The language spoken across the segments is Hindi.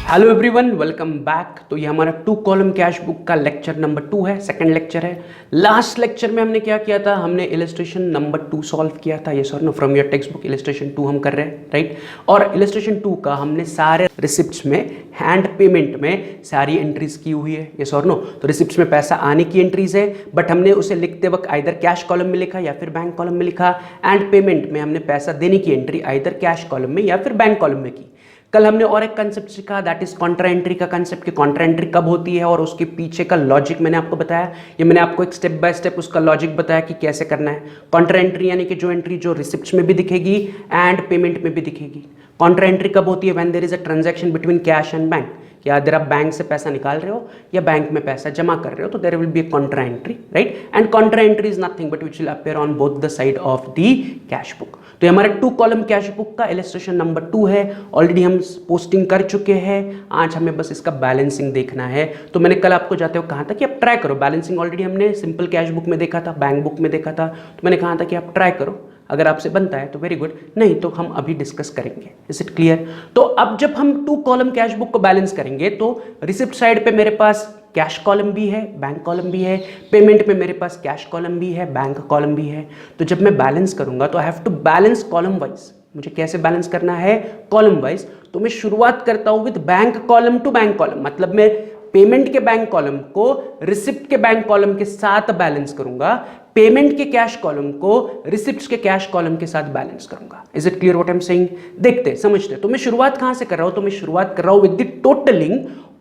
Hello everyone, welcome back. तो ये हमारा 2 कॉलम कैश बुक का लेक्चर नंबर 2 है, सेकंड लेक्चर है। लास्ट लेक्चर में हमने क्या किया था, हमने इलस्ट्रेशन नंबर 2 सॉल्व किया था। ये sir know from your text book illustration 2 हम कर रहे हैं, राइट। और इलस्ट्रेशन 2 का हमने सारे रिसिप्ट्स में हैंड पेमेंट में सारी एंट्रीज की हुई है, ये सर नो। तो रिसिप्ट्स में पैसा आने की एंट्रीज है, बट हमने उसे लिखते वक्त आइदर कैश कॉलम में लिखा या फिर बैंक कॉलम में लिखा। एंड पेमेंट में हमने पैसा देने की एंट्री आइदर कैश कॉलम में या फिर बैंक कॉलम में की। कल हमने और एक कंसेप्ट सीखा, दैट इज कॉन्ट्रा एंट्री का कंसेप्ट, कि कॉन्ट्रा एंट्री कब होती है और उसके पीछे का लॉजिक मैंने आपको बताया। ये मैंने आपको एक स्टेप बाय स्टेप उसका लॉजिक बताया कि कैसे करना है। कॉन्ट्रा एंट्री यानी कि जो एंट्री जो रिसिप्ट्स में भी दिखेगी एंड पेमेंट में भी दिखेगी। कॉन्ट्रा एंट्री कब होती है, when there is a transaction between cash and bank, या अगर आप बैंक से पैसा निकाल रहे हो या बैंक में पैसा जमा कर रहे हो, तो there will be a contra entry, right. And contra entry is nothing but which will appear on both the side of the cash book. तो ये हमारे 2 कॉलम कैश बुक का इलस्ट्रेशन नंबर 2 है। ऑलरेडी हम पोस्टिंग कर चुके हैं, आज हमें बस इसका बैलेंसिंग देखना है। तो मैंने कल आपको जाते हुए कहा था कि आप ट्राई करो बैलेंसिंग। ऑलरेडी हमने सिंपल कैश बुक में देखा था, बैंक बुक में देखा था, तो मैंने कहा था कि आप ट्राई करो, अगर आपसे बनता है तो वेरी गुड, नहीं तो हम अभी डिस्कस करेंगे। Is it clear? तो अब जब हम 2 कॉलम कैश बुक को बैलेंस करेंगे तो रिसिप्ट साइड पे मेरे पास कैश कॉलम भी है, बैंक कॉलम भी है, पेमेंट में मेरे पास कैश कॉलम भी है, बैंक कॉलम भी है। तो जब मैं बैलेंस करूंगा तो I have to balance column wise. मुझे कैसे बैलेंस करना है? Column wise. तो मैं शुरुआत करता हूं with bank column to bank column, मतलब मैं पेमेंट के बैंक कॉलम को रिसिप्ट के बैंक कॉलम के साथ बैलेंस करूंगा, पेमेंट के कैश कॉलम को रिसिप्ट्स के कैश कॉलम के साथ बैलेंस करूंगा। Is it clear what I am saying? देखते समझते। तो मैं शुरुआत कहां से कर रहा हूं? तो मैं शुरुआत कर रहा हूं with the totalling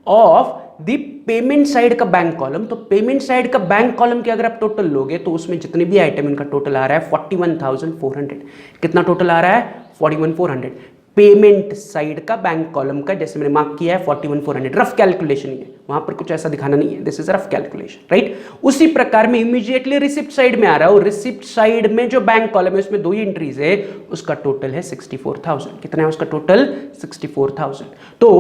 of the payment side का बैंक कॉलम। तो पेमेंट साइड का बैंक कॉलम के अगर आप टोटल लोगे तो उसमें जितने भी आइटम इनका टोटल आ रहा है 41,400। कितना टोटल आ रहा है? 41,400। पेमेंट साइड का बैंक कॉलम का जैसे मैंने मार्क किया है 41,400, रफ कैलकुलेशन ही है, वहां पर कुछ ऐसा दिखाना नहीं है, this is rough calculation, right. उसी प्रकार में इमीडिएटली रिसिप्ट साइड में आ रहा हूं। रिसिप्ट साइड में जो बैंक कॉलम है उसमें 2 ही एंट्रीज है, उसका टोटल है 64,000। कितना है उसका टोटल? 64,000। तो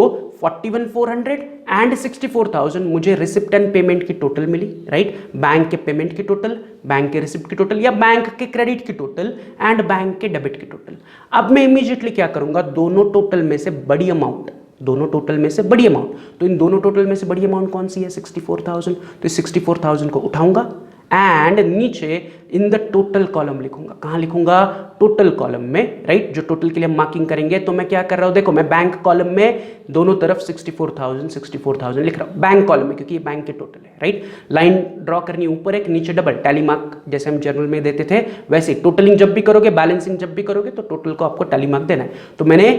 41,400 एंड 64,000 मुझे रिसिप्ट एंड पेमेंट की टोटल मिली, राइट। बैंक के पेमेंट की टोटल, बैंक के रिसिप्ट की टोटल, या बैंक के क्रेडिट की टोटल एंड बैंक के डेबिट की टोटल। अब मैं इमीडिएटली क्या करूंगा, दोनों टोटल में से बड़ी अमाउंट, दोनों टोटल में से बड़ी अमाउंट, तो इन दोनों टोटल में से बड़ी अमाउंट कौन सी है? 64,000। तो इस 64,000 को उठाऊंगा एंड नीचे इन द टोटल कॉलम लिखूंगा। कहां लिखूंगा? टोटल कॉलम में, राइट। जो टोटल के लिए हम मार्किंग करेंगे, तो मैं क्या कर रहा हूं, देखो मैं बैंक कॉलम में दोनों तरफ 64,000 लिख रहा हूं, बैंक कॉलम में, क्योंकि ये बैंक के टोटल है, राइट। लाइन ड्रॉ करनी ऊपर एक नीचे डबल, टैली मार्क जैसे हम जर्नल में देते थे वैसे। टोटलिंग जब भी करोगे, बैलेंसिंग जब भी करोगे, तो टोटल को आपको टैली मार्क देना है। तो मैंने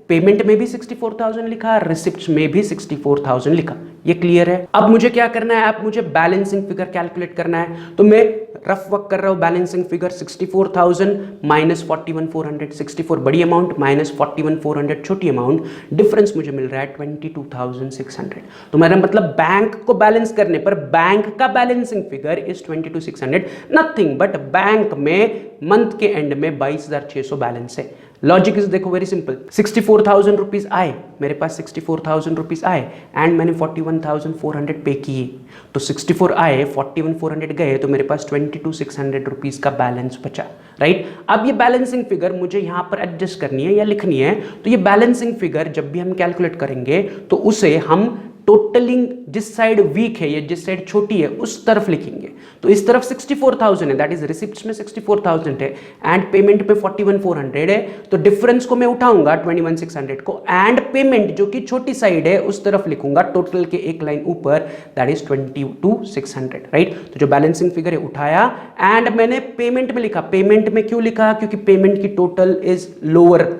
पेमेंट में भी 64,000 लिखा, रिसिप्ट्स में भी 64,000 लिखा। ये क्लियर है? अब मुझे क्या करना है, अब मुझे बैलेंसिंग फिगर कैलकुलेट करना है। तो मैं रफ वर्क कर रहा हूं, बैलेंसिंग फिगर 64,000 माइनस 41,400, 64 बड़ी अमाउंट माइनस 41,400 छोटी अमाउंट, डिफरेंस मुझे मिल रहा है 22,600। तो मेरा मतलब बैंक को बैलेंस करने पर बैंक का balancing figure is 22,600, nothing but bank में मंथ के एंड में 22,600 बैलेंस है। लॉजिक इज देखो वेरी सिंपल, 64,000 रुपीज आए मेरे पास, 64,000 रुपीज आए एंड मैंने 41,400 पे किए। तो 64 आए, 41,400 गए, तो मेरे पास 22,600 रुपीज का बैलेंस बचा, राइट। अब ये बैलेंसिंग फिगर मुझे यहां पर एडजस्ट करनी है या लिखनी है। तो ये बैलेंसिंग फिगर जब भी हम कैलकुलेट करेंगे तो उसे हम टोटलिंग जिस साइड वीक है या जिस साइड छोटी है उस तरफ लिखेंगे। तो इस तरफ 64,000 है, दैट इज रिसिप्ट्स में 64,000 है एंड पेमेंट पे 41,400 है, तो डिफरेंस को मैं उठाऊंगा 21,600 को एंड पेमेंट जो कि छोटी साइड है उस तरफ लिखूंगा टोटल के एक लाइन ऊपर, दैट इज 22,600, राइट। तो जो बैलेंसिंग फिगर है उठाया एंड मैंने पेमेंट में लिखा। पेमेंट में क्यों लिखा? क्योंकि पेमेंट की टोटल इज लोअर,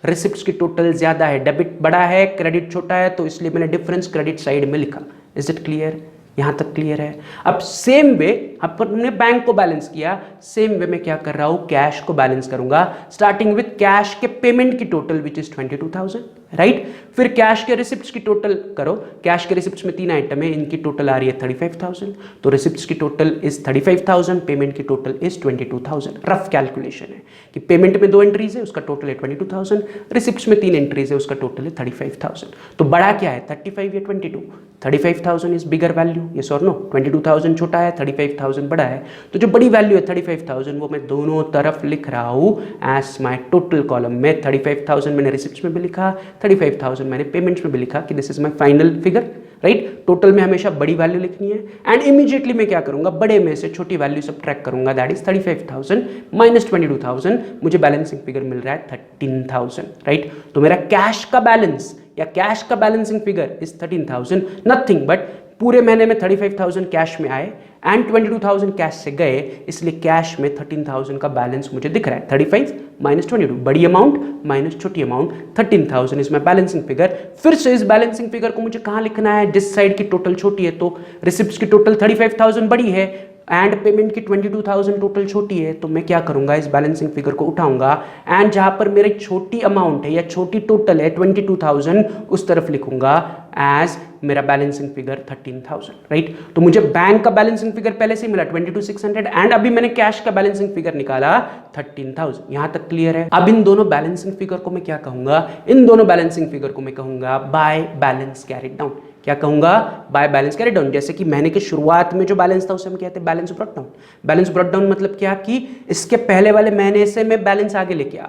रिसिप्ट्स की टोटल ज्यादा है, डेबिट बड़ा है, क्रेडिट छोटा है, तो इसलिए मैंने डिफरेंस क्रेडिट साइड में लिखा। Is it clear? यहां तक क्लियर है? अब सेम वे हमने बैंक को बैलेंस किया, सेम वे में क्या कर रहा हूं, कैश को बैलेंस करूंगा, स्टार्टिंग विद कैश के पेमेंट की टोटल विच इज 22,000, राइट। फिर कैश के रिसिप्ट्स की टोटल करो। कैश के रिसिप्ट्स में 3 आइटम है, इनकी टोटल आ रही है 35,000, तो रिसिप्ट्स की टोटल इज 35,000, पेमेंट की टोटल इज 22,000। रफ कैलकुलेशन है कि पेमेंट में 2 एंट्रीज है, उसका टोटल है 22,000, रिसिप्ट्स में 3 एंट्रीज है, उसका टोटल है 35,000। तो बड़ा क्या है, 35 या 22? 35,000 इज बिगर वैल्यू, यस और नो? 22,000 छोटा है, 35,000 35,000 बड़ा है, तो जो बड़ी वैल्यू है 35,000 वो मैं दोनों तरफ लिख रहा हूँ एज माई टोटल कॉलम में। 35,000 मैंने रिसिप्ट्स में भी लिखा, 35,000 मैंने पेमेंट्स में भी लिखा कि this is my final figure, right. Total में हमेशा बड़ी वैल्यू लिखनी है एंड इमीडिएटली मैं क्या करूंगा, बड़े में से छोटी वैल्यू सब ट्रैक करूंगा, दैट इज 35,000 माइनस 22,000, मुझे बैलेंसिंग फिगर मिल रहा है 13,000, राइट। तो मेरा कैश का बैलेंस या कैश का balancing figure is 13,000, nothing but पूरे महीने में 35,000 कैश में आए एंड 22,000 कैश से गए, इसलिए कैश में 13,000 का बैलेंस मुझे दिख रहा है। 35 माइनस 22, बड़ी अमाउंट माइनस छोटी amount, 13,000 is my balancing figure. फिर से इस बैलेंसिंग फिगर को मुझे कहाँ लिखना है, जिस साइड की टोटल छोटी है, तो रिसिप्ट्स की टोटल 35,000 बड़ी है एंड पेमेंट की 22,000 टोटल छोटी है, तो मैं क्या करूंगा, इस बैलेंसिंग फिगर को उठाऊंगा एंड जहां पर मेरी छोटी अमाउंट है या छोटी टोटल है 22,000, उस तरफ लिखूंगा एज मेरा बैलेंसिंग फिगर 13,000, राइट। तो मुझे बैंक का बैलेंसिंग फिगर पहले से मिला 22,600 एंड अभी मैंने कैश का बैलेंसिंग फिगर निकाला 13,000। यहां तक क्लियर है। अब इन दोनों बैलेंसिंग फिगर को मैं क्या कहूंगा, इन दोनों बैलेंसिंग फिगर को मैं कहूंगा बाय बैलेंस कैरिड डाउन। क्या कहूंगा, बाय बैलेंस कैरिड डाउन। जैसे कि महीने के शुरुआत में जो बैलेंस था उसे हम कहते हैं balance brought down. Balance brought down मतलब क्या कि इसके पहले वाले महीने से मैं बैलेंस आगे लेके आ,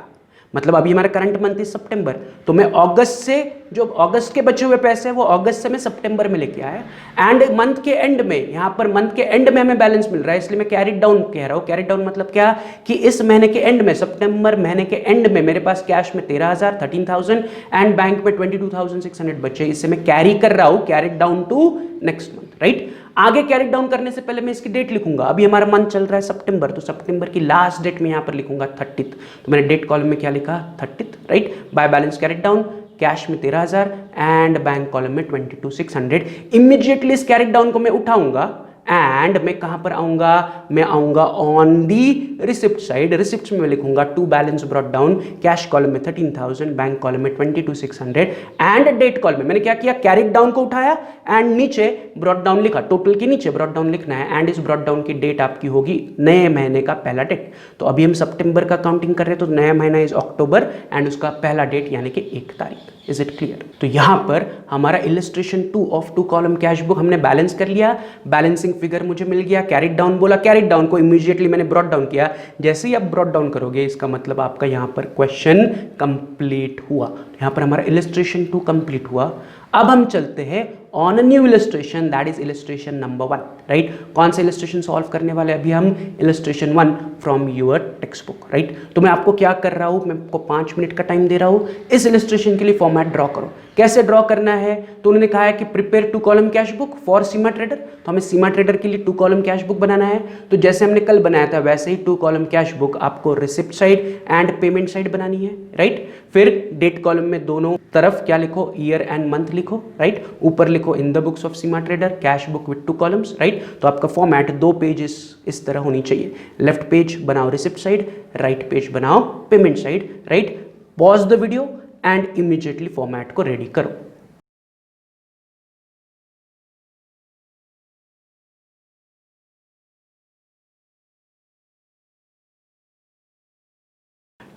मतलब अभी हमारा करंट मंथ है सितंबर, तो मैं अगस्त से जो अगस्त के बचे हुए पैसे हैं वो अगस्त से मैं सितंबर में लेके आया एंड मंथ के एंड में, यहां पर मंथ के एंड में हमें बैलेंस मिल रहा है, इसलिए मैं कैरिड डाउन कह रहा हूं। कैरिड डाउन मतलब क्या कि इस महीने के एंड में, सितंबर महीने के एंड में मेरे पास कैश में 13,000 एंड बैंक में 22,600 बचे, इसे मैं कैरी कर रहा हूं, carried down to next month, right. आगे कैरी डाउन करने से पहले मैं इसकी डेट लिखूंगा। अभी हमारा मंथ चल रहा है सितंबर, तो सितंबर की लास्ट डेट में यहां पर लिखूंगा 30th, तो मैंने डेट कॉलम में क्या लिखा 30th, right. By balance carried down, cash में 13,000 एंड बैंक कॉलम में 22,600। इमीडिएटली इस कैरिड डाउन को मैं उठाऊंगा एंड मैं कहां पर आऊंगा, मैं आऊंगा on the receipt side. Receipt में लिखूंगा to balance brought down, cash column में 13,000, बैंक कॉलम में 22,600 एंड डेट कॉलम में मैंने क्या किया, कैरिड डाउन को उठाया एंड नीचे ब्रॉट डाउन लिखा, टोटल के नीचे ब्रॉट डाउन लिखना है एंड इस ब्रॉट डाउन की डेट आपकी होगी नए महीने का पहला डेट। तो अभी हम सितंबर का काउंटिंग कर रहे हैं, तो नया महीना इज अक्टूबर एंड उसका पहला डेट यानी कि 1 तारीख। Is it clear? तो यहां पर हमारा illustration 2 of 2 column cash book हमने बैलेंस कर लिया, बैलेंसिंग फिगर मुझे मिल गया, कैरिड डाउन बोला, कैरिड डाउन को इमीडिएटली मैंने ब्रॉट डाउन किया। जैसे ही आप ब्रॉट डाउन करोगे इसका मतलब आपका यहां पर क्वेश्चन कंप्लीट हुआ। यहां पर हमारा इलस्ट्रेशन 2 कंप्लीट हुआ। अब हम चलते हैं on a new illustration, that is illustration number 1, right. कौन सा इलस्ट्रेशन सॉल्व करने वाले अभी हम, illustration 1 from your text book, right. तो मैं आपको क्या कर रहा हूं, मैं आपको 5 मिनट का टाइम दे रहा हूं, इस इलस्ट्रेशन के लिए फॉर्मेट ड्रॉ करो। कैसे ड्रॉ करना है, तो उन्होंने कहा है कि prepare 2 column cash book for Seema trader, तो हमें सीमा ट्रेडर के लिए 2 कॉलम कैश बुक बनाना है। तो जैसे हमने कल बनाया था वैसे ही 2 कॉलम कैश बुक आपको receipt side and payment side बनानी है, राइट। फिर डेट कॉलम में दोनों तरफ क्या लिखो, ईयर एंड मंथ लिखो, राइट। ऊपर लिखो in the books of Seema trader cash book with 2 columns, right. तो आपका फॉर्मेट 2 पेजेस इस तरह होनी चाहिए, लेफ्ट पेज बनाओ रिसिप्ट साइड, राइट पेज बनाओ payment side, right. Pause the video and immediately format को रेडी करो।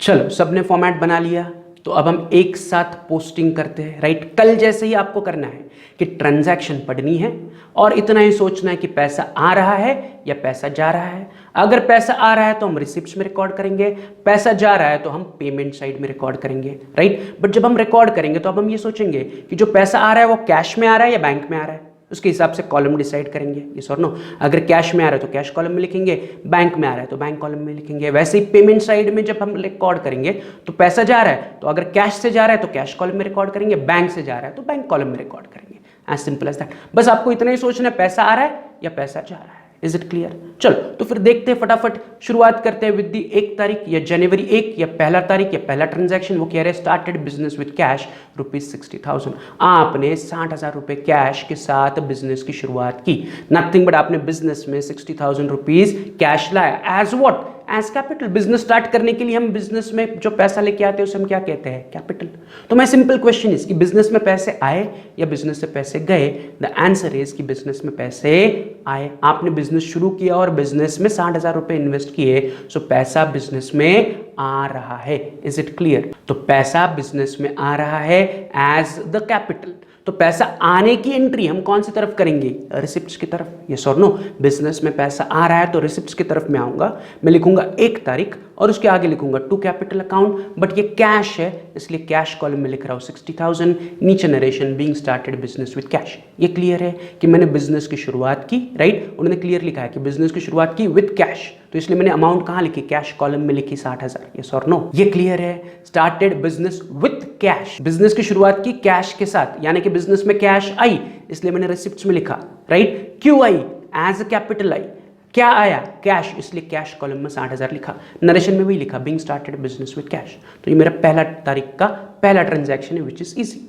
चलो सबने फॉर्मेट बना लिया, तो अब हम एक साथ पोस्टिंग करते हैं, राइट। कल जैसे ही आपको करना है कि ट्रांजैक्शन पढ़नी है और इतना ही सोचना है कि पैसा आ रहा है या पैसा जा रहा है। अगर पैसा आ रहा है तो हम रिसिप्ट्स में रिकॉर्ड करेंगे, पैसा जा रहा है तो हम पेमेंट साइड में रिकॉर्ड करेंगे, राइट। बट जब हम रिकॉर्ड करेंगे तो अब हम ये सोचेंगे कि जो पैसा आ रहा है वो कैश में आ रहा है या बैंक में आ रहा है, उसके हिसाब से कॉलम डिसाइड करेंगे, यस और नो। अगर कैश में आ रहा है तो कैश कॉलम में लिखेंगे, बैंक में आ रहा है तो बैंक कॉलम में लिखेंगे। वैसे ही पेमेंट साइड में जब हम रिकॉर्ड करेंगे तो पैसा जा रहा है तो अगर कैश से जा रहा है तो कैश कॉलम में रिकॉर्ड करेंगे, बैंक से जा रहा है तो बैंक कॉलम में रिकॉर्ड करेंगे। As simple as that. बस आपको इतना ही सोचना है पैसा आ रहा है या पैसा जा रहा है। Is it clear? चलो तो फिर देखते हैं, फटाफट शुरुआत करते हैं विद दी 1 तारीख या जनवरी 1 या पहला तारीख या पहला ट्रांजैक्शन। वो कह रहे हैं स्टार्टेड बिजनेस विद कैश ₹60,000। आपने 60,000 रुपए कैश के साथ बिजनेस की शुरुआत की। नथिंग बट आपने बिजनेस में 60,000 रुपीज कैश लाया as what, as capital. Business start करने के लिए हम बिजनेस में जो पैसा लेके आते हैं उसे हम क्या कहते हैं, कैपिटल। तो मैं सिंपल क्वेश्चन इज कि बिजनेस में पैसे आए या बिजनेस से पैसे गए। द आंसर इज कि बिजनेस में पैसे आए। आपने बिजनेस शुरू किया और बिजनेस में 60,000 रुपए इन्वेस्ट किए, सो पैसा बिजनेस में आ रहा है। Is it clear? तो पैसा बिजनेस में आ रहा है एज द कैपिटल। तो पैसा आने की एंट्री हम कौन सी तरफ करेंगे, रिसिप्ट्स की तरफ, यस और नो। बिजनेस में पैसा आ रहा है तो रिसिप्ट्स की तरफ मैं आऊंगा, मैं लिखूंगा 1 तारीख और उसके आगे लिखूंगा टू कैपिटल अकाउंट, बट ये कैश है इसलिए कैश कॉलम में लिख रहा हूँ 60,000, नीचे narration being started business with cash. ये क्लियर है कि मैंने बिजनेस की शुरुआत की, राइट, उन्होंने क्लियर लिखा है कि बिजनेस की शुरुआत की विद कैश, तो इसलिए मैंने अमाउंट कहां लिखी, कैश कॉलम में लिखी 60,000, यस और नो। ये क्लियर है, started business with cash, business की शुरुआत की कैश के साथ, यानी कि बिजनेस में कैश आई इसलिए मैंने रिसिप्ट्स में लिखा, राइट। क्यों आई, एज अ कैपिटल आई, क्या आया, कैश, इसलिए कैश कॉलम में 60,000 लिखा, नरेशन में भी लिखा being started business with cash. तो ये मेरा पहला तारीख का पहला ट्रांजैक्शन है विच इज इजी।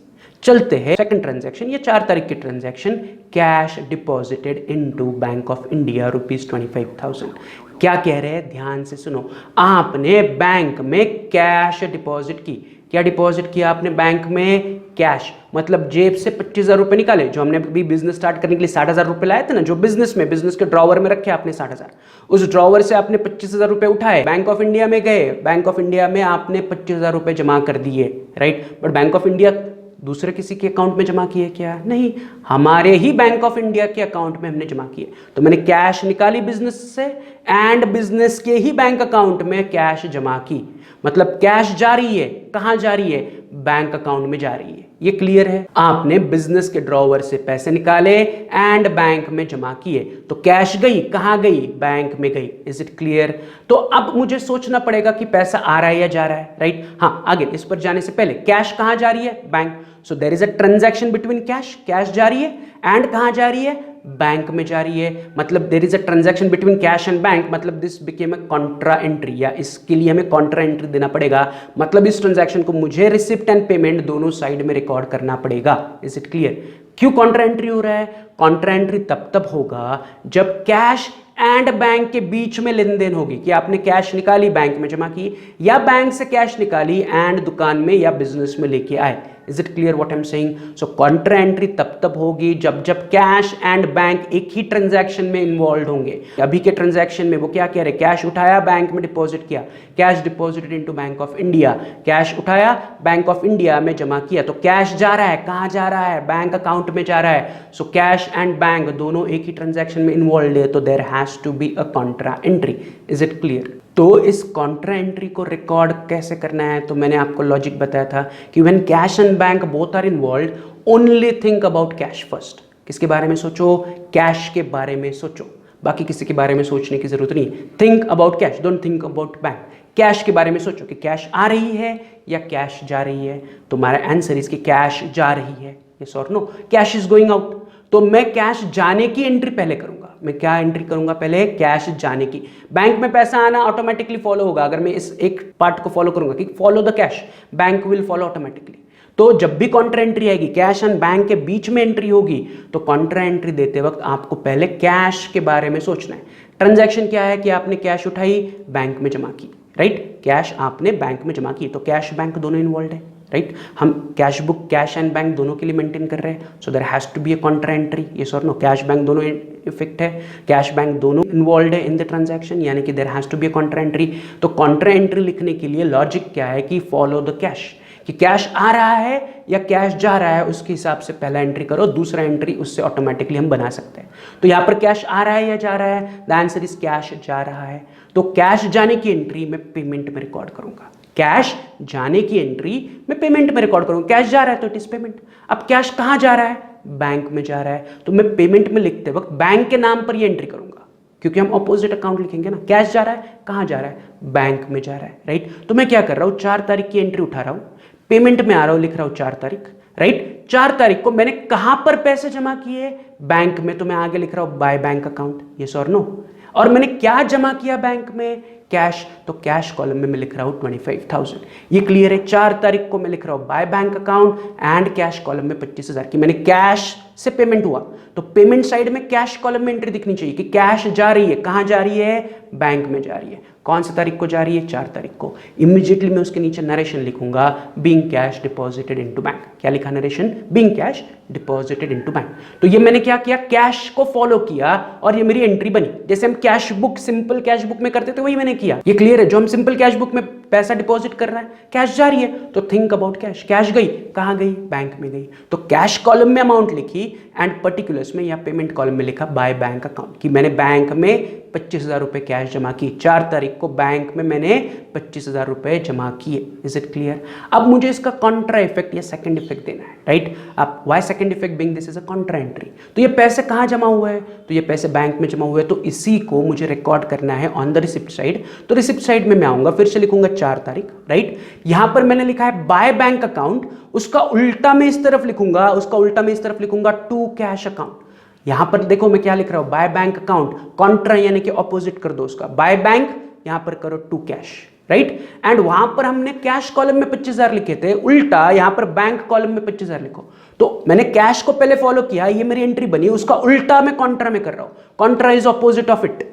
चलते हैं सेकंड ट्रांजैक्शन, ये 4 तारीख की transaction, cash deposited into bank of India ₹25,000। क्या कह रहे हैं, ध्यान से सुनो, आपने बैंक में कैश डिपॉजिट की, क्या डिपॉजिट किया आपने बैंक में, कैश, मतलब जेब से 25,000 रुपए निकाले, जो हमने अभी बिजनेस स्टार्ट करने के लिए 60,000 रुपए लाए थे ना, जो बिजनेस के ड्रॉवर में रखे आपने 60,000, उस ड्रॉवर से आपने 25,000 रुपए उठाए, बैंक ऑफ इंडिया में गए, बैंक ऑफ इंडिया में आपने 25,000 रुपए जमा कर दिए, right. But bank of India दूसरे किसी के अकाउंट में जमा किए क्या, नहीं, हमारे ही बैंक ऑफ इंडिया के अकाउंट में हमने जमा किए। तो मैंने कैश निकाली बिजनेस से एंड बिजनेस के ही बैंक अकाउंट में कैश जमा की, मतलब कैश जा रही है, कहां जा रही है, बैंक अकाउंट में जा रही है। ये क्लियर है, आपने बिजनेस के ड्रॉवर से पैसे निकाले एंड बैंक में जमा किए, तो कैश गई, कहां गई, बैंक में गई। Is it clear. तो अब मुझे सोचना पड़ेगा कि पैसा आ रहा है या जा रहा है, राइट। हाँ, आगे इस पर जाने से पहले कैश कहां जा रही है, bank, so there is a transaction between cash, cash जा रही है, एंड कहां जा रही है, बैंक में जा रही है, मतलब there is a transaction between cash and bank, मतलब this became a contra entry, या इसके लिए हमें कॉन्ट्रा एंट्री देना पड़ेगा, मतलब इस ट्रांजैक्शन को मुझे रिसिप्ट एंड पेमेंट दोनों साइड में रिकॉर्ड करना पड़ेगा। Is it clear. क्यों कॉन्ट्रा एंट्री हो रहा है, कॉन्ट्रा एंट्री तब होगा जब कैश एंड बैंक के बीच में लेन देन होगी, कि आपने कैश निकाली बैंक में जमा की, या बैंक से कैश निकाली एंड दुकान में या बिजनेस में लेके आए। Is it clear what I am saying. So Contra entry तब होगी जब कैश एंड बैंक एक ही ट्रांजैक्शन में इन्वॉल्व होंगे। अभी के ट्रांजैक्शन में वो क्या कह रहे, कैश उठाया बैंक में डिपॉजिट किया, cash deposited into bank of India, cash उठाया बैंक ऑफ इंडिया में जमा किया, तो कैश जा रहा है, कहां जा रहा है, बैंक अकाउंट में जा रहा है। सो कैश एंड बैंक दोनों एक ही ट्रांजैक्शन में इन्वॉल्व है, तो there has to be a contra entry. Is it clear. तो इस कॉन्ट्रा एंट्री को रिकॉर्ड कैसे करना है, तो मैंने आपको लॉजिक बताया था कि when cash and bank both are involved, only think about cash first. किसके बारे में सोचो, कैश के बारे में सोचो, बाकी किसी के बारे में सोचने की जरूरत नहीं। Think about cash, don't think about bank. Cash के बारे में सोचो कि कैश आ रही है या कैश जा रही है, तो हमारा आंसर इसकी कैश जा रही है, यस और no, cash is going out. तो मैं कैश जाने की एंट्री पहले करूंगा, मैं क्या एंट्री करूंगा पहले, कैश जाने की। बैंक में पैसा आना ऑटोमेटिकली फॉलो होगा, अगर मैं इस एक पार्ट को फॉलो करूंगा कि follow the cash, bank will follow automatically. तो जब भी कॉन्ट्रा एंट्री आएगी, कैश एंड बैंक के बीच में एंट्री होगी, तो कॉन्ट्रा एंट्री देते वक्त आपको पहले कैश के बारे में सोचना है। ट्रांजैक्शन क्या है कि आपने कैश उठाई, बैंक में जमा की, राइट, कैश आपने बैंक में जमा की, तो कैश बैंक दोनों इन्वॉल्व है, राइट। हम cash book cash and bank दोनों के लिए मेंटेन कर रहे हैं, so there has to be a contra entry, yes और नो। कैश बैंक दोनों इफेक्ट है, कैश बैंक दोनों इन्वॉल्व है इन द ट्रांजैक्शन, यानी कि there has to be a contra entry. तो कॉन्ट्रा एंट्री लिखने के लिए लॉजिक क्या है कि फॉलो द कैश, कि कैश आ रहा है या कैश जा रहा है, उसके हिसाब से पहला एंट्री करो, दूसरा एंट्री उससे ऑटोमेटिकली हम बना सकते हैं। तो यहाँ पर कैश आ रहा है या जा रहा है, द आंसर इज कैश जा रहा है। तो कैश जाने की एंट्री मैं पेमेंट में रिकॉर्ड करूंगा, कैश जाने की एंट्री मैं पेमेंट में रिकॉर्ड करूंगा। कैश जा रहा है तो इट इज पेमेंट। अब कैश कहां जा रहा है, बैंक में जा रहा है, तो मैं पेमेंट में लिखते वक्त बैंक के नाम पर ये एंट्री करूंगा, क्योंकि हम ऑपोजिट अकाउंट लिखेंगे ना। कैश जा रहा है, कहां जा रहा है, बैंक में जा रहा है, राइट। तो मैं क्या कर रहा हूं, 4 तारीख की एंट्री उठा रहा हूं, पेमेंट में आ रहा हूं, लिख रहा हूं 4 तारीख, राइट। 4 तारीख को मैंने कहां पर पैसे जमा किए, बैंक में, तो मैं आगे लिख रहा हूं बाय बैंक अकाउंट, यस और नो। और मैंने क्या जमा किया बैंक में, कैश, तो कैश कॉलम में मैं लिख रहा हूं 25,000। ये क्लियर है। 4 तारीख को मैं लिख रहा हूं bye bank account and cash column में 25,000 की मैंने कैश से पेमेंट हुआ, तो पेमेंट साइड में कैश कॉलम में एंट्री दिखनी चाहिए कि कैश जा रही है, कहां जा रही है, बैंक में जा रही है। कौन सी तारीख को जा रही है, 4 तारीख को। इमीडिएटली मैं उसके नीचे नरेशन लिखूंगा, being cash deposited into bank. क्या लिखा narration, being cash deposited into bank. तो ये मैंने क्या किया, कैश को फॉलो किया और ये मेरी एंट्री बनी। जैसे हम cash book, simple cash book में करते थे, वही मैंने किया, ये क्लियर है। जो हम सिंपल कैश बुक में पैसा डिपॉजिट कर रहा है, कैश जा रही है, तो थिंक अबाउट कैश। कैश गई, कहाँ गई? बैंक में गई। तो कैश कॉलम में अमाउंट लिखी एंड पर्टिकुलर्स में या पेमेंट कॉलम में लिखा बाय बैंक अकाउंट, कि मैंने बैंक में 25,000 रुपए कैश जमा की, 4 तारीख को बैंक में मैंने 25,000 रुपए जमा किए। Is it clear? अब मुझे इसका कॉन्ट्रा इफेक्ट या सेकंड इफेक्ट देना है, राइट? अब why second effect being this is a contra entry. तो ये पैसे कहाँ जमा हुए हैं? तो ये पैसे बैंक में जमा हुए हैं, तो इसी को मुझे रिकॉर्ड करना है ऑन द रिसिप्ट साइड। तो रिसिप्ट साइड में मैं आऊंगा, फिर से लिखूंगा 4 तारीख, राइट? यहां पर मैंने लिखा है बाय बैंक अकाउंट, उसका उल्टा में इस तरफ लिखूंगा, उसका उल्टा में इस तरफ लिखूंगा टू कैश अकाउंट। यहां पर देखो मैं क्या लिख रहा हूं, बाय बैंक अकाउंट, कॉन्ट्रा यानी कि ऑपोजिट कर दो उसका, बाय बैंक, यहां पर करो टू कैश, राइट? एंड वहां पर हमने कैश कॉलम में 25,000 लिखे थे, उल्टा यहां पर बैंक कॉलम में 25,000 लिखो। तो मैंने कैश को पहले फॉलो किया, ये मेरी एंट्री बनी, उसका उल्टा मैं कॉन्ट्रा में कर रहा हूं, Contra is opposite of it.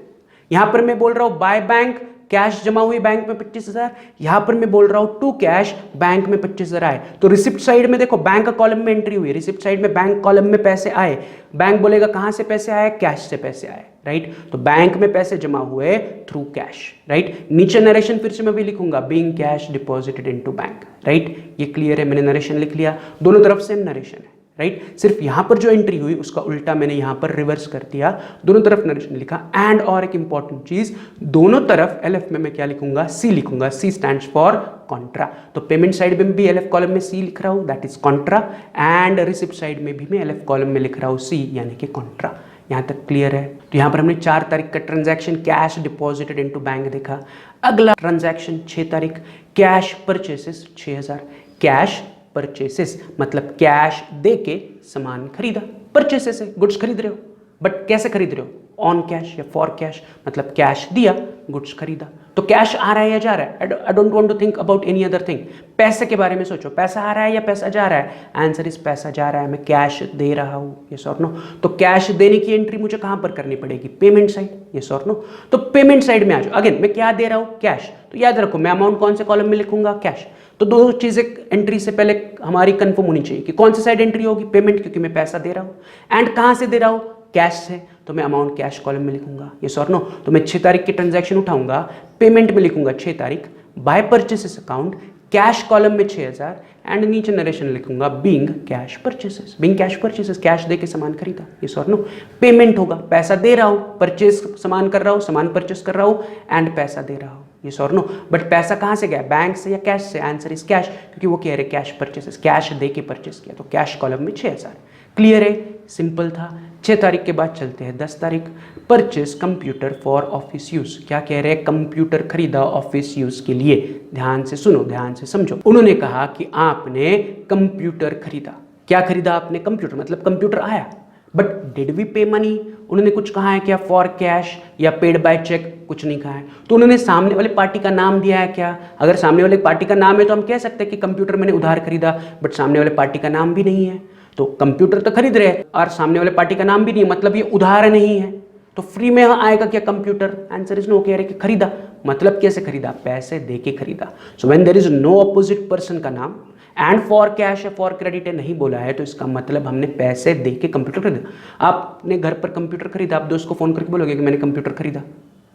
यहां पर मैं बोल रहा हूं बाय बैंक, कैश जमा हुई बैंक में 25,000, यहां पर मैं बोल रहा हूं टू कैश, बैंक में 25,000 आए। तो रिसिप्ट साइड में देखो बैंक कॉलम में एंट्री हुई, रिसिप्ट साइड में बैंक कॉलम में पैसे आए, बैंक बोलेगा कहां से पैसे आए? कैश से पैसे आए, राइट? तो बैंक में पैसे जमा हुए थ्रू कैश, राइट? नीचे नरेशन फिर से मैं भी लिखूंगा, being cash deposited into bank, right? ये क्लियर है, मैंने नरेशन लिख लिया, दोनों तरफ सेम नरेशन है, राइट? सिर्फ यहां पर जो एंट्री हुई उसका उल्टा मैंने यहां पर रिवर्स कर दिया, दोनों तरफ नरेशन लिखा। एंड और एक इंपॉर्टेंट चीज, दोनों तरफ एलएफ में मैं क्या लिखूंगा? सी लिखूंगा, सी स्टैंड्स फॉर कॉन्ट्रा। तो पेमेंट साइड में भी एलएफ कॉलम में सी लिख रहा हूं, that is Contra, and receipt side में भी मैं एलएफ कॉलम में लिख रहा हूं सी, यानी कि कॉन्ट्रा। यहां तक क्लियर है? तो यहां पर हमने 4 तारीख का transaction cash deposited into bank देखा। अगला ट्रांजैक्शन 6 तारीख, कैश परचेसेस 6,000, कैश परचेसेस मतलब कैश दे के सामान खरीदा, परचेसेस है, गुड्स खरीद रहे हो, बट कैसे खरीद रहे हो? ऑन कैश या फॉर कैश, मतलब कैश दिया, गुड्स खरीदा। तो कैश आ रहा है या जा रहा है? I don't want to think about any other thing, पैसे के बारे में सोचो, पैसा आ रहा है या पैसा जा रहा है? आंसर इज पैसा जा रहा है, मैं कैश दे रहा हूं, यस और नो? तो कैश देने की एंट्री मुझे कहां पर करनी पड़ेगी? पेमेंट साइड, यस और नो? तो पेमेंट साइड में आ जाओ। अगेन मैं क्या दे रहा हूं? कैश। तो याद रखो मैं अमाउंट कौन से कॉलम में लिखूंगा? कैश। तो दो चीजें एंट्री से पहले हमारी कंफर्म होनी चाहिए कि कौन सी साइड एंट्री होगी? पेमेंट, क्योंकि मैं पैसा दे रहा हूं। एंड कहां से दे रहा हूं? कैश से, तो मैं अमाउंट कैश कॉलम में लिखूंगा, यस और नो? तो मैं 6 तारीख की ट्रांजैक्शन उठाऊंगा, पेमेंट में लिखूंगा 6 तारीख, by purchases account, cash column में 6,000, एंड नीचे नरेशन लिखूंगा being cash purchases, being cash purchases, cash दे के सामान खरीदा, यस और नो? पेमेंट होगा, पैसा दे रहा हूं, परचेस सामान कर रहा हूं, सामान परचेस कर रहा हूं, एंड पैसा दे रहा हूं, यस और नो? बट पैसा कहां से गया? बैंक से या कैश से? आंसर इज कैश, क्योंकि वो कह रहे कैश परचेसेस, कैश दे के परचेस किया, तो कैश कॉलम में 6,000। क्लियर है? सिंपल था। 6 तारीख के बाद चलते हैं 10 तारीख, purchase computer for office use. क्या कह रहे हैं? कंप्यूटर खरीदा ऑफिस यूज के लिए। ध्यान से सुनो, ध्यान से समझो। उन्होंने कहा कि आपने कंप्यूटर खरीदा। क्या खरीदा आपने? कंप्यूटर, मतलब कंप्यूटर आया, बट डिड वी पे मनी? उन्होंने कुछ कहा है क्या? फॉर कैश या पेड बाय चेक? कुछ नहीं कहा है। तो उन्होंने सामने वाले पार्टी का नाम दिया है क्या? अगर सामने वाले पार्टी का नाम है तो हम कह सकते हैं कि कंप्यूटर मैंने उधार खरीदा, बट सामने वाले पार्टी का नाम भी नहीं है, तो कंप्यूटर तो खरीद रहे हैं और सामने वाले पार्टी का नाम भी नहीं है, मतलब ये उधार नहीं है, तो फ्री में आएगा क्या कंप्यूटर? Answer is no. कह रहे कि खरीदा, मतलब कैसे खरीदा? पैसे दे के खरीदा। So when there is no opposite person का नाम एंड फॉर कैश या फॉर क्रेडिट नहीं बोला है, तो इसका मतलब हमने पैसे दे के कंप्यूटर खरीदा। आपने घर पर कंप्यूटर खरीदा, आप दोस्त को फोन करके बोलोगे कि मैंने कंप्यूटर खरीदा,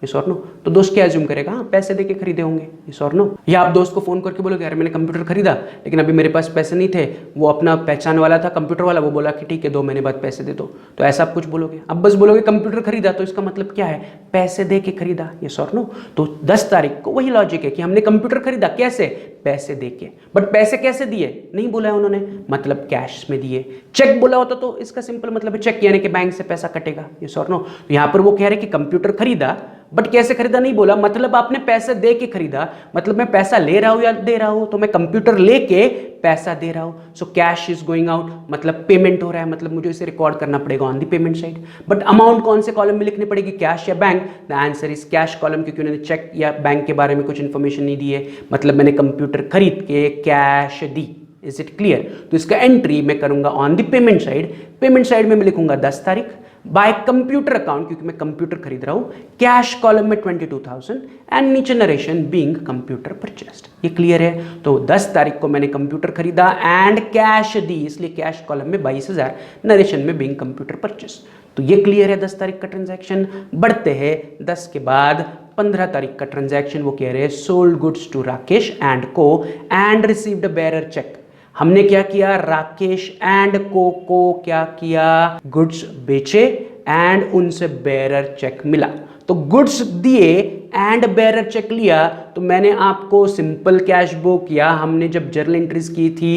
यस और नो? तो दोस्त क्या एज्यूम करेगा? हाँ, पैसे देके खरीदे होंगे, यस और नो? या आप दोस्त को फोन करके बोलोगे यार मैंने कंप्यूटर खरीदा लेकिन अभी मेरे पास पैसे नहीं थे, वो अपना पहचान वाला था कंप्यूटर वाला, वो बोला कि ठीक है 2 महीने बाद पैसे दे दो, तो ऐसा आप कुछ बोलोगे? अब बस बोलोगे कंप्यूटर खरीदा, तो इसका मतलब क्या है? पैसे दे के खरीदा, यस और नो? तो 10 तारीख को वही लॉजिक है कि हमने कंप्यूटर खरीदा, कैसे? पैसे दे के। बट पैसे कैसे दिए? नहीं बोला है उन्होंने, मतलब कैश में दिए। चेक बोला होता तो इसका सिंपल मतलब है चेक, यानी कि बैंक से पैसा कटेगा, यस और नो? तो यहां पर वो कह रहे कि कंप्यूटर खरीदा, बट कैसे खरीदा नहीं बोला, मतलब आपने पैसे दे के खरीदा, मतलब मैं पैसा ले रहा हूं या दे रहा हूं, तो मैं कंप्यूटर लेके पैसा दे रहा हूं। So cash is going out, मतलब पेमेंट हो रहा है, मतलब मुझे इसे रिकॉर्ड करना पड़ेगा on the payment side. But amount कौन से कॉलम में लिखनी पड़ेगी? कैश या bank? The answer is cash column, क्योंकि उन्होंने चेक या बैंक के बारे में कुछ इंफॉर्मेशन नहीं दी है, मतलब मैंने कंप्यूटर खरीद के cash the. Is it clear? तो इसका एंट्री मैं करूंगा on the payment side. Payment side में मैं लिखूंगा 10 तारीख, बाय कंप्यूटर अकाउंट, क्योंकि मैं कंप्यूटर खरीद रहा हूं, कैश कॉलम में 22,000 एंड नीचे नरेशन बीइंग कंप्यूटर परचेस्ड। ये क्लियर है? तो 10 तारीख को मैंने कंप्यूटर खरीदा एंड कैश दी, इसलिए कैश कॉलम में 22,000, नरेशन में बीइंग कंप्यूटर परचेस्ड। तो ये क्लियर है 10 तारीख का ट्रांजैक्शन। बढ़ते हैं 10 के बाद 15 तारीख का ट्रांजैक्शन वो कह रहे हैं sold goods to Rakesh and को एंड रिसीव्ड बेरर चेक। हमने क्या किया, राकेश एंड को क्या किया, गुड्स बेचे एंड उनसे बेरर चेक मिला। तो गुड्स दिए एंड बेरर चेक लिया, तो मैंने आपको सिंपल कैश बुक या हमने जब जर्नल एंट्रीज की थी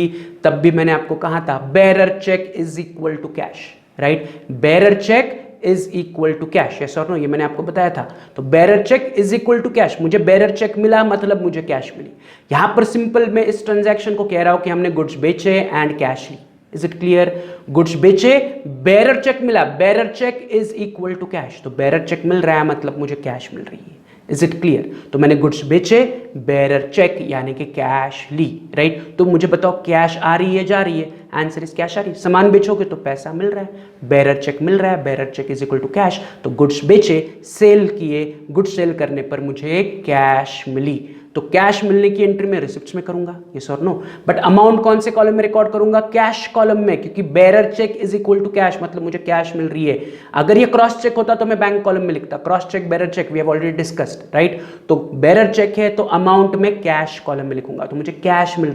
तब भी मैंने आपको कहा था bearer cheque is equal to cash, right. Bearer cheque is equal to cash, yes और नो, ये मैंने आपको बताया था। तो bearer cheque is equal to cash, मुझे बेरर चेक मिला मतलब मुझे कैश मिली। यहां पर सिंपल मैं इस ट्रांजैक्शन को कह रहा हूं कि हमने गुड्स बेचे एंड कैश ली। Is it clear? गुड्स बेचे, बेरर चेक मिला, bearer cheque is equal to cash, तो बेरर चेक मिल रहा है मतलब मुझे कैश मिल रही है। Is it clear? तो मैंने गुड्स बेचे, बेरर चेक यानी कि कैश ली, राइट। तो मुझे बताओ कैश आ रही है जा रही है? आंसर इज कैश आ रही है। सामान बेचोगे तो पैसा मिल रहा है, बेरर चेक मिल रहा है, bearer cheque is equal to cash. तो गुड्स बेचे, सेल किए, गुड्स सेल करने पर मुझे कैश मिली। तो कैश मिलने की एंट्री मैं रिसिप्ट्स में करूंगा, यस और नो। बट अमाउंट कौन से कॉलम में रिकॉर्ड करूंगा? कैश कॉलम में, क्योंकि bearer cheque is equal to cash मतलब मुझे कैश मिल रही है। अगर ये क्रॉस चेक होता तो मैं बैंक कॉलम में लिखता, cross cheque bearer cheque we have already discussed, right. तो बेरर चेक है तो अमाउंट में कैश कॉलम में लिखूंगा, तो मुझे कैश मिल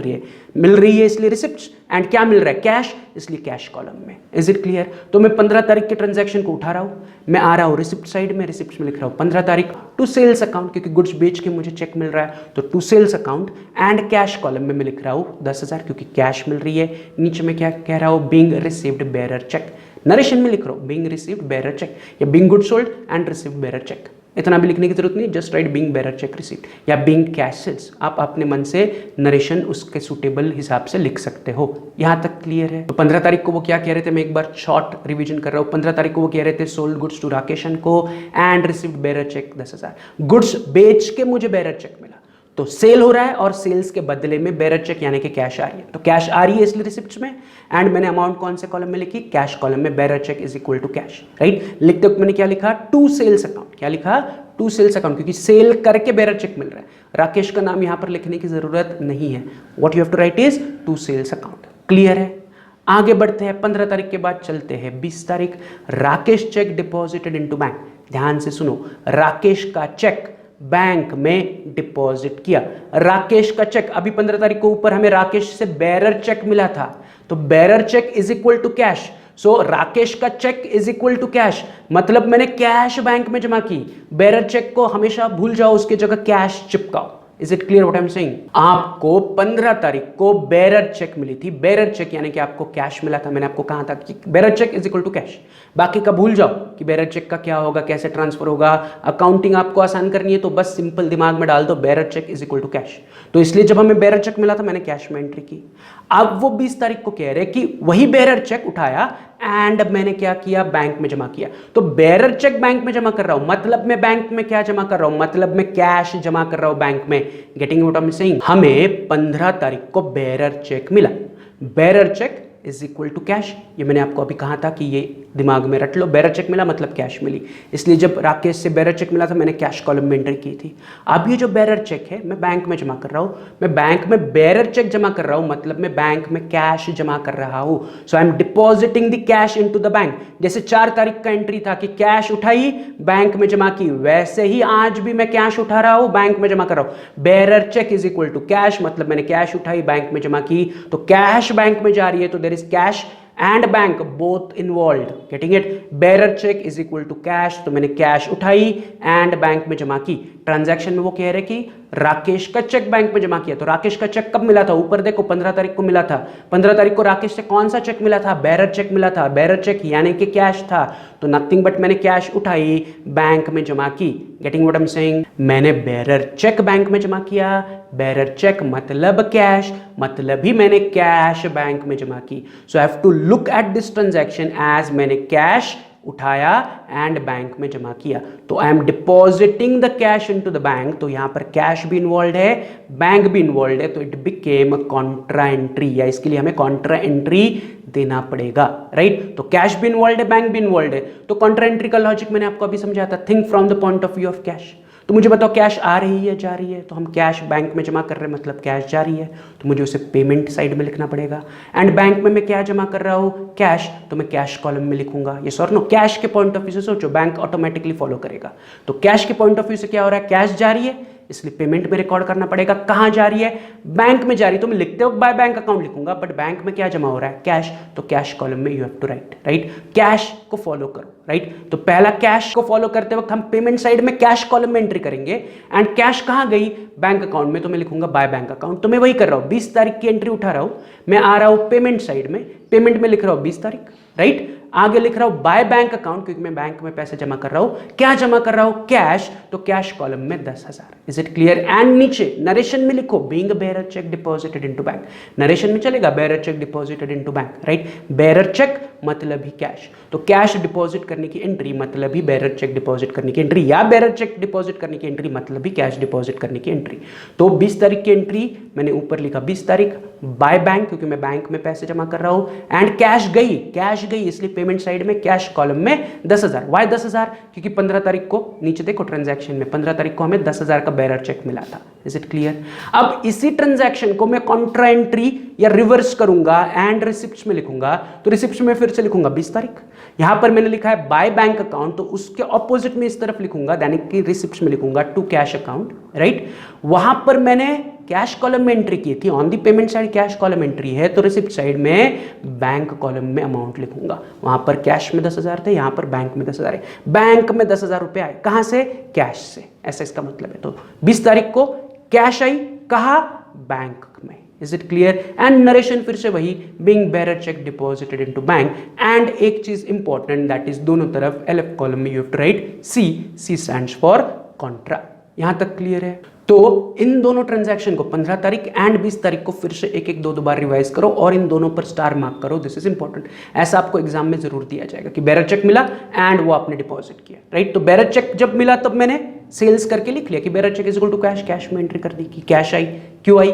रही है इसलिए रिसिप्ट्स, एंड क्या मिल रहा है? कैश, इसलिए कैश कॉलम में। Is it clear? तो मैं 15 तारीख के ट्रांजैक्शन को उठा रहा हूं, मैं आ रहा हूं रिसिप्ट साइड में, रिसिप्ट्स में लिख रहा हूं 15 तारीख टू सेल्स अकाउंट, क्योंकि गुड्स बेच के मुझे चेक मिल रहा है, तो to sales account and cash column में मैं लिख रहा हूं 10,000 क्योंकि कैश मिल रही है। नीचे में क्या कह रहा हूं? Being received bearer check. Narration में लिख रहा हूं बीइंग रिसीव्ड बेरर चेक या being goods sold and received bearer check. इतना भी लिखने की जरूरत नहीं, just right being bearer check received या बीइंग कैश सेल्स। आप अपने मन से नरेशन उसके सुटेबल हिसाब से लिख सकते हो। यहां तक क्लियर है? तो 15 तारीख को वो क्या कह रहे थे, मैं एक बार शॉर्ट रिवीजन कर रहा हूं। 15 तारीख को वो कह रहे थे sold goods to Rakesh and को and received bearer cheque 10,000। Goods बेच के मुझे बेरर चेक मिला, तो सेल हो रहा है और सेल्स के बदले में बेरर चेक यानी कि कैश आ रही है। तो कैश आ रही है इसलिए रिसिप्ट्स में, एंड मैंने अमाउंट कौन से कॉलम में लिखी? कैश कॉलम में। Bearer cheque is equal to cash, right. लिखते वक्त मैंने क्या लिखा? To sales account. क्या लिखा? टू सेल्स अकाउंट, क्योंकि सेल करके बेरर चेक मिल रहा है। राकेश का नाम यहां पर लिखने की जरूरत नहीं है। What you have to write is to sales account. Clear है? आगे बढ़ते हैं। 15 तारीख के बाद चलते हैं 20 तारीख। Rakesh check deposited into bank. ध्यान से सुनो, राकेश का चेक बैंक में डिपॉजिट किया। राकेश का चेक, अभी 15 तारीख को ऊपर हमें राकेश से बेरर चेक मिला था, तो bearer cheque is equal to cash. So Rakesh का cheque is equal to cash, मतलब मैंने कैश बैंक में जमा की। बेरर चेक को हमेशा भूल जाओ, उसके जगह कैश चिपकाओ। Is it clear what I am saying? आपको 15 तारीख को बेरर चेक मिली थी। बेरर चेक यानी कि आपको कैश मिला था। मैंने आपको कहा था कि bearer cheque is equal to cash. बाकी का भूल जाओ कि बेरर चेक का क्या होगा, कैसे ट्रांसफर होगा। अकाउंटिंग आपको आसान करनी है तो बस सिंपल दिमाग में डाल दो bearer cheque is equal to cash. तो इसलिए जब हमें बेरर चेक मिला था मैंने कैश में एंट्री की। अब वो 20 तारीख को कह रहे कि वही बेरर चेक उठाया एंड मैंने क्या किया? बैंक में जमा किया। तो बेरर चेक बैंक में जमा कर रहा हूं मतलब मैं बैंक में क्या जमा कर रहा हूं? मतलब मैं कैश जमा कर रहा हूं बैंक में। Getting what I am saying? हमें 15 तारीख को बेरर चेक मिला। Bearer cheque is equal to cash, ये मैंने आपको अभी कहा था कि ये दिमाग में रट लो। बेरर चेक मिला मतलब कैश मिली, इसलिए जब राकेश से बेरर चेक मिला था मैंने कैश कॉलम में एंट्री की थी। अब ये जो बेरर चेक है मैं बैंक में जमा कर रहा हूं। मैं बैंक में बेरर चेक जमा कर रहा हूं मतलब मैं बैंक में कैश जमा कर रहा हूं। So I am depositing the cash into the bank. जैसे 4 तारीख का एंट्री था कि कैश उठाई बैंक में जमा की, वैसे ही आज भी मैं कैश उठा रहा हूं बैंक में जमा कर रहा हूं। Bearer cheque is equal to cash मतलब मैंने कैश उठाई बैंक में जमा की, तो कैश बैंक में जा रही है तो there is cash and bank both involve. Getting it? Bearer cheque is equal to cash, तो मैंने कैश उठाई एंड बैंक में जमा की। ट्रांजैक्शन में वो कह रहे कि राकेश का चेक बैंक में जमा किया। तो राकेश का चेक कब मिला था? ऊपर देखो 15 तारीख को मिला था। 15 तारीख को राकेश से कौन सा चेक मिला था? बेरर चेक मिला था। बेरर चेक यानी कि कैश था, तो नथिंग बट मैंने कैश उठाई बैंक में जमा की। Getting what I am saying? मैंने बेरर चेक बैंक में जमा किया। बेरर चेक मतलब कैश, मतलब ही मैंने कैश बैंक में जमा की। So I have to look at this transaction as मैंने कैश उठाया एंड बैंक में जमा किया। तो I am depositing the cash into the bank, तो यहां पर कैश भी इन्वॉल्व है, बैंक भी इन्वॉल्व है, तो इट बिकेम कॉन्ट्रा एंट्री, या इसके लिए हमें कॉन्ट्रा एंट्री देना पड़ेगा, राइट। तो कैश भी इन्वॉल्व है, बैंक भी इन्वॉल्व है, तो कॉन्ट्रा एंट्री का लॉजिक मैंने आपको अभी समझाया था। Think from the point of view of cash. तो मुझे बताओ कैश आ रही है जा रही है, तो हम कैश बैंक में जमा कर रहे हैं मतलब कैश जा रही है, तो मुझे उसे पेमेंट साइड में लिखना पड़ेगा। एंड बैंक में मैं क्या जमा कर रहा हूँ, कैश, तो मैं कैश कॉलम में लिखूंगा। ये सर नो कैश के पॉइंट ऑफ व्यू से सोचो, बैंक ऑटोमेटिकली फॉलो करेगा। तो कैश के पॉइंट ऑफ व्यू से क्या हो रहा है, कैश जा रही है इसलिए पेमेंट में रिकॉर्ड करना पड़ेगा। कहां जा रही है, बैंक में जा रही है, तो मैं लिखते वक्त बाय बैंक अकाउंट लिखूंगा, बट बैंक में क्या जमा हो रहा है, कैश, तो कैश कॉलम में you have to write, right, cash को फॉलो करो, राइट। तो पहला कैश को फॉलो करते वक्त हम पेमेंट साइड में कैश कॉलम में एंट्री करेंगे। एंड कैश कहां गई, बैंक अकाउंट में, तो मैं लिखूंगा बाय बैंक अकाउंट। तो मैं वही कर रहा हूं, 20 तारीख की एंट्री उठा रहा हूं, मैं आ रहा हूं पेमेंट साइड में, पेमेंट में लिख रहा हूं 20 तारीख, राइट। आगे लिख रहा हूं बाय बैंक अकाउंट, क्योंकि मैं बैंक में पैसे जमा कर रहा हूं, क्या जमा कर रहा हूं, कैश, तो कैश कॉलम में 10,000। Is it clear. एंड नीचे नरेशन में लिखो being bearer cheque deposited into bank, narration में चलेगा bearer cheque deposited into bank, right. Bearer cheque मतलब ही कैश, तो कैश डिपॉजिट करने की एंट्री मतलब ही बेयरर चेक डिपॉजिट करने की एंट्री, या बेयरर चेक डिपॉजिट करने की एंट्री मतलब ही कैश डिपॉजिट करने की एंट्री। तो 20 तारीख की एंट्री मैंने ऊपर लिखा 20 तारीख बाय बैंक, क्योंकि मैं बैंक में पैसे जमा कर रहा हूं। एंड कैश गई इसलिए पेमेंट साइड में कैश कॉलम में 10,000। वाई 10,000, क्योंकि 15 तारीख को नीचे देखो ट्रांजैक्शन में 15 तारीख को हमें 10,000 का बेयरर चेक मिला था। Is it clear. अब इसी ट्रांजैक्शन को मैं कॉन्ट्रा एंट्री या रिवर्स करूंगा एंड रिसिप्ट्स में लिखूंगा, तो रिसिप्ट्स में फिर से लिखूंगा 20 तारीख। यहां पर मैंने लिखा है बाय बैंक अकाउंट, तो उसके ऑपोजिट में इस तरफ लिखूंगा, यानी कि रिसिप्ट्स में लिखूंगा टू कैश अकाउंट, राइट। वहां पर मैंने कैश कॉलम में एंट्री की थी, on the payment side cash column entry है, तो रिसिप्ट साइड में बैंक कॉलम में अमाउंट लिखूंगा। वहां पर कैश में 10,000 थे, यहां पर बैंक में 10,000 है। बैंक में 10,000 रुपए आए, कहां से, कैश से, ऐसा इसका मतलब है। तो 20 तारीख को कैश आई, कहा, बैंक में। Is it clear. And narration फिर से वही being bearer cheque deposited into bank. And एक चीज इंपॉर्टेंट, दैट इज दोनों तरफ एलएफ कॉलम में you have to write C stands for contra. यहां तक क्लियर है। तो इन दोनों ट्रांजैक्शन को 15 तारीख एंड 20 तारीख को फिर से एक दो बार रिवाइज करो और इन दोनों पर स्टार मार्क करो। This is important. ऐसा आपको एग्जाम में जरूर दिया जाएगा कि बेयरर चेक मिला एंड वो आपने डिपॉजिट किया, राइट। तो बेयरर चेक जब मिला तब मैंने सेल्स करके लिख लिया कि bearer cheque is equal to cash, cash में एंट्री कर दी कि कैश आई, क्यों आई,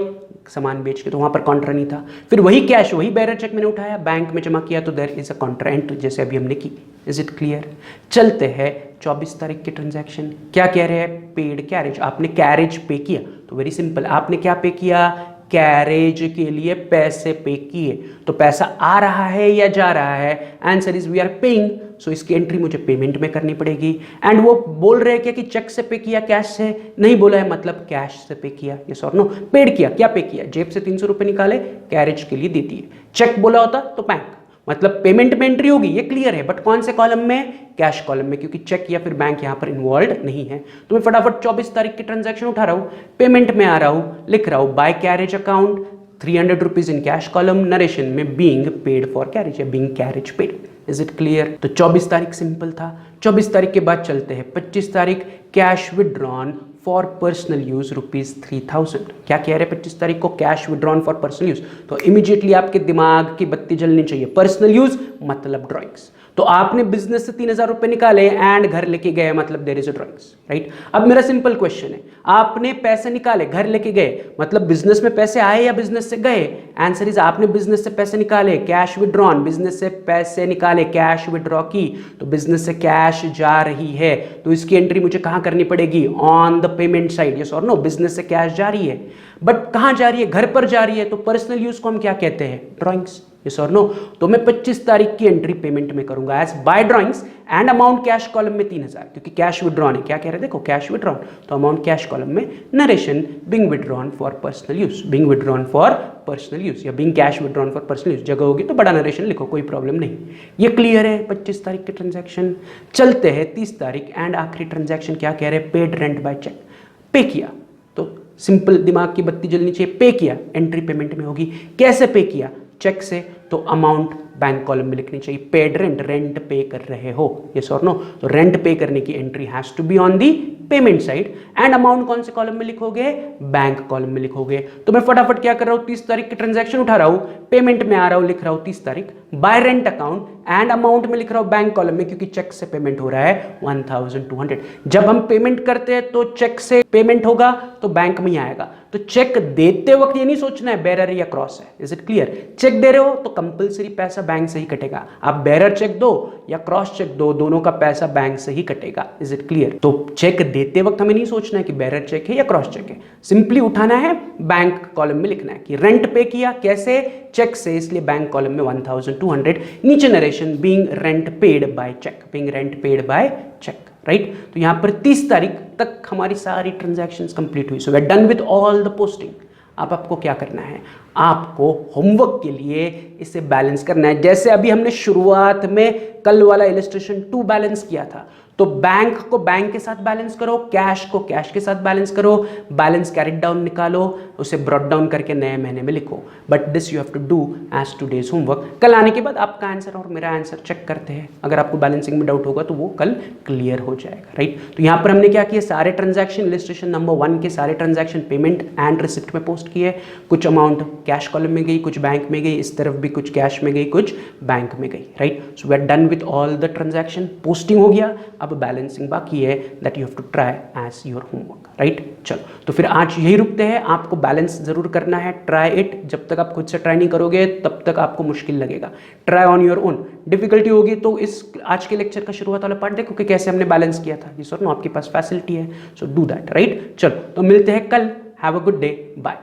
सामान बेच के, तो वहां पर कॉन्ट्रा नहीं था। फिर वही कैश, वही बेयरर चेक मैंने उठाया, बैंक में जमा किया, तो there is a contra entry, जैसे अभी हमने की। Is it clear. चलते हैं 24 तारीख के ट्रांजैक्शन। क्या कह रहे हैं, पेड कैरेज। आपने कैरेज पे किया, तो वेरी सिंपल, आपने क्या पे किया, कैरेज के लिए पैसे पे किए। तो पैसा आ रहा है या जा रहा है, answer is we are paying, so इसकी एंट्री मुझे पेमेंट में करनी पड़ेगी। एंड वो बोल रहे हैं क्या कि चेक से पे किया, कैश से नहीं बोला है, मतलब कैश से पे किया। यस और नो, पेड किया, क्या पे किया, जेब से 300 रुपए निकाले, कैरेज के लिए दे दिए। चेक बोला होता तो बैंक, मतलब पेमेंट में एंट्री होगी, ये क्लियर है, बट कौन से कॉलम में, कैश कॉलम में, क्योंकि चेक या फिर बैंक यहां पर इन्वॉल्व नहीं है। तो मैं फटाफट 24 तारीख की ट्रांजैक्शन उठा रहा हूं, पेमेंट में आ रहा हूं, लिख रहा हूं by carriage account 300 rupees in cash column, narration में बीइंग पेड फॉर कैरेज या being carriage paid. Is it clear. तो 24 तारीख सिंपल था। 24 तारीख के बाद चलते हैं 25 तारीख, cash withdrawn for personal use ₹3,000। क्या कह रहे हैं 25 तारीख को, cash withdrawn for personal use. तो इमीडिएटली आपके दिमाग की बत्ती जलनी चाहिए, पर्सनल यूज मतलब ड्रॉइंग्स। तो आपने बिजनेस से 3,000 रुपए निकाले एंड घर लेके गए, मतलब there is a drawings, right. अब मेरा सिंपल क्वेश्चन है, आपने पैसे निकाले, घर लेके गए, मतलब बिजनेस में पैसे आए या बिजनेस से गए, आंसर इज आपने बिजनेस से पैसे निकाले, कैश विड्रॉन, बिजनेस से पैसे निकाले, कैश विड्रॉ की, तो बिजनेस से कैश जा रही है, तो इसकी एंट्री मुझे कहां करनी पड़ेगी, on the payment side. Yes और नो, बिजनेस से कैश जा रही है, बट कहां जा रही है, घर पर जा रही है, तो पर्सनल यूज को हम क्या कहते हैं, ड्रॉइंग्स। यस और नो। तो मैं 25 तारीख की एंट्री पेमेंट में करूंगा as by drawings and amount cash column में 3,000, क्योंकि कैश विड्रॉन है। क्या कह रहे हैं, देखो कैश विड्रॉन, तो अमाउंट कैश कॉलम में, narration being withdrawn for personal use, being withdrawn for personal use या being cash withdrawn for personal use, जगह होगी तो बड़ा नरेशन लिखो, कोई प्रॉब्लम नहीं। ये क्लियर है 25 तारीख के ट्रांजैक्शन। चलते हैं 30 तारीख एंड आखिरी ट्रांजैक्शन। क्या कह रहे हैं, पेड रेंट बाय चेक, पे किया, तो सिंपल दिमाग की बत्ती जलनी चाहिए, पे किया, एंट्री पेमेंट में होगी। कैसे पे किया, चेक से, तो अमाउंट बैंक कॉलम में लिखनी चाहिए। पेड रेंट, रेंट पे कर रहे हो, यस और नो, तो रेंट पे करने की entry has to be on the payment side. And amount कौन से कॉलम में लिखोगे, बैंक कॉलम में लिखोगे। तो मैं फटाफट क्या कर रहा हूं, 30 तारीख की ट्रांजैक्शन उठा रहा हूं, पेमेंट में आ रहा हूं, लिख रहा हूं 30 तारीख, bye rent account and amount में लिख रहा हूं बैंक कॉलम में, क्योंकि चेक से पेमेंट हो रहा है 1,200। जब हम पेमेंट करते हैं तो चेक से पेमेंट होगा, तो बैंक में ही आएगा। तो चेक देते वक्त ये नहीं सोचना है बेरर या क्रॉस है। Is it clear? चेक दे रहे हो तो कंपलसरी पैसा बैंक से ही कटेगा। आप बेरर चेक दो या क्रॉस चेक दो, दोनों का पैसा बैंक से ही कटेगा। Is it clear? तो चेक देते वक्त हमें नहीं सोचना है कि बेरर चेक है या क्रॉस चेक है, सिंपली उठाना है, बैंक कॉलम में लिखना है कि रेंट पे किया, कैसे? चेक से, इसलिए बैंक कॉलम में 1200, नीचे narration being rent paid by cheque, being rent paid by cheque, right? तो यहां पर 30 तारीख तक हमारी सारी ट्रांजैक्शंस कंप्लीट हुई। So we are done with all the posting. अब आपको क्या करना है? आपको होमवर्क के लिए इसे बैलेंस करना है। जैसे अभी हमने शुरुआत में कल वाला इलस्ट्रेशन 2 बैलेंस किया था, तो बैंक को बैंक के साथ बैलेंस करो, कैश को कैश के साथ बैलेंस करो, बैलेंस कैरिड डाउन निकालो, उसे ब्रॉट डाउन करके नए महीने में लिखो। But this you have to do as today's homework. कल आने के बाद आपका आंसर और मेरा आंसर चेक करते हैं। अगर आपको बैलेंसिंग में डाउट होगा तो वो कल क्लियर हो जाएगा, राइट? तो यहाँ पर हमने क्या किया, सारे ट्रांजैक्शन इलस्ट्रेशन नंबर 1 के सारे ट्रांजैक्शन पेमेंट एंड रिसिप्ट में पोस्ट किए। कुछ अमाउंट कैश कॉलम में गई, कुछ बैंक में गई, इस तरफ भी कुछ कैश में गई, कुछ बैंक में गई, right? So we are done with all the transaction. Posting हो गया, अब बैलेंसिंग बाकी है, that you have to try as your homework, right? चलो, तो फिर आज यही रुकते हैं। आपको बैलेंस जरूर करना है, ट्राई इट। जब तक आप खुद से ट्राई नहीं करोगे तब तक आपको मुश्किल लगेगा। Try on your own. Difficulty होगी तो इस आज के लेक्चर का शुरुआत वाला पार्ट देखो कि कैसे हमने बैलेंस किया था। ये सर नो आपके पास फैसिलिटी है, सो डू दैट, राइट? चलो, तो मिलते हैं कल। Have a good day, bye.